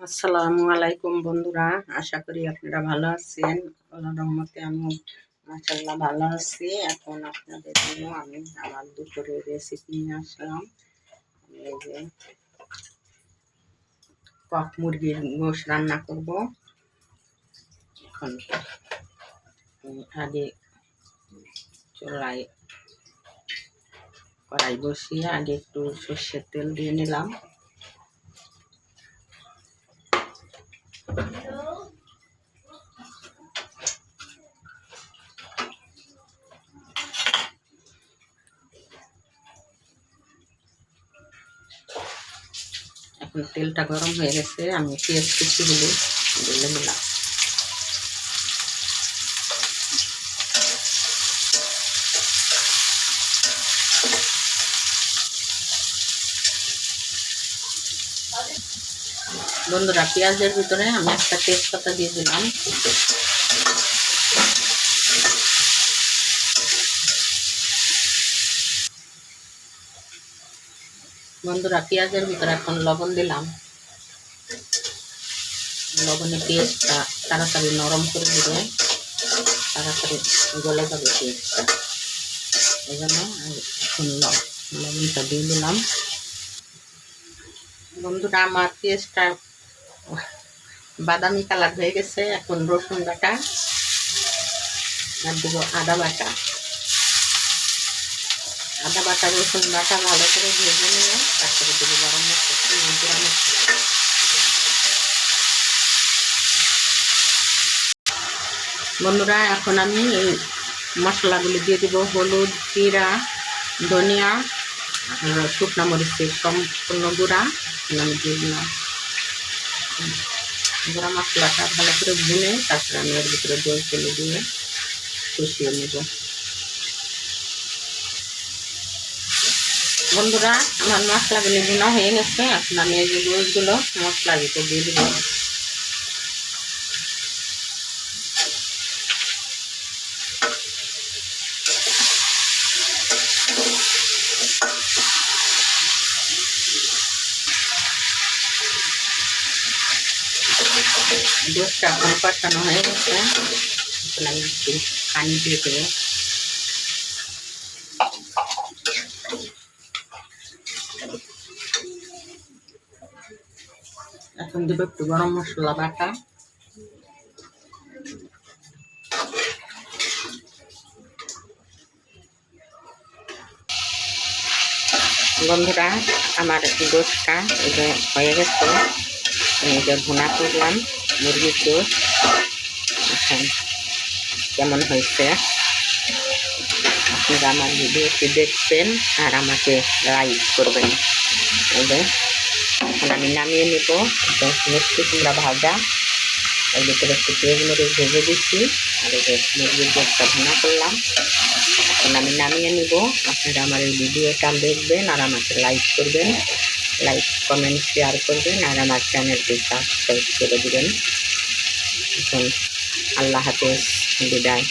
আসসালামু আলাইকুম বন্ধুরা, আশা করি আপনারা ভালো আছেন। আল্লাহর রহমতে আমি মাশাআল্লাহ ভালো আছি। এখন আপনাদের জন্য আমি আমার দুপুরের রেসিপি নিয়ে আসলাম। এই যে কক মুরগির গোশ রান্না করব। এখন আগে চুলায় কড়াই বসিয়ে আগে একটু সর্ষের তেল দিয়ে নিলাম। এখন তেলটা গরম হয়ে গেছে, আমি পেঁয়াজ কুচিগুলো ঢেলে নিলাম। বন্ধুরা, পেঁয়াজের ভিতরে আমি একটা তেজপাতা দিয়ে দিলাম। বন্ধুরা, পেঁয়াজের ভিতরে এখন লবণ দিলাম। লবণে পেঁয়াজটা তাড়াতাড়ি নরম করে দিবে, তাড়াতাড়ি গলে যাবে পেঁয়াজটা। এই জন্য এখন লবণটা দিয়ে দিলাম। বন্ধুরা, আমার পেঁয়াজটা বাদামি কালার হয়ে গেছে। এখন রসুন বাটা আর দেবো আদা বাটা। আদা বাটা রসুন বাটা ভালো করে ভেজে নিয়ে তারপরে দেবো গরম মশলা, গুঁড়া মশলা। বন্ধুরা, এখন আমি এই মশলাগুলি দিয়ে দেবো। হলুদ, জিরা, ধনিয়া আর শুকনো মরিচের সম্পূর্ণ গুঁড়া আমি দিয়ে দিলাম। গুঁড়া মশলাটা ভালো করে ভুনে তারপরে আমি এর ভিতরে জল ফেলে দিয়ে কষিয়ে নেব। বন্ধুরা, আমার মশলাগুলি ভুনা হয়ে গেছে। এখন আমি এই যে গোশগুলো মশলার ভিতরে দিয়ে দেবো। গোশটা এখন কষানো হয়ে গেছে। এখন আমি একটু পানি দিয়ে দেবো। এখন দেবো একটু গরম মশলা বাটা। বন্ধুরা, আমার গোশটা এই যে হয়ে গেছে। এই যে ভুনা করলাম মুরগির গোশ। এখন কেমন হয়েছে আপনারা আমার ভিডিওটি দেখবেন আর আমাকে লাইক করবেন। এই যে এখন আমি নামিয়ে নেব। মিষ্টি কুমড়া ভাজা, এর ভিতরে একটু পেঁয়াজ মরিচ ভেজে দিচ্ছি আর এই যে মুরগির গোশটা ভুনা করলাম। এখন আমি নামিয়ে নিব। আপনারা আমার এই ভিডিওটা দেখবেন আর আমাকে লাইক করবেন, লাইক কমেন্ট শেয়ার করবেন আর আমার চ্যানেলটি সাবস্ক্রাইব করে দেবেন। এখন আল্লাহ হাফেজ, বিদায়।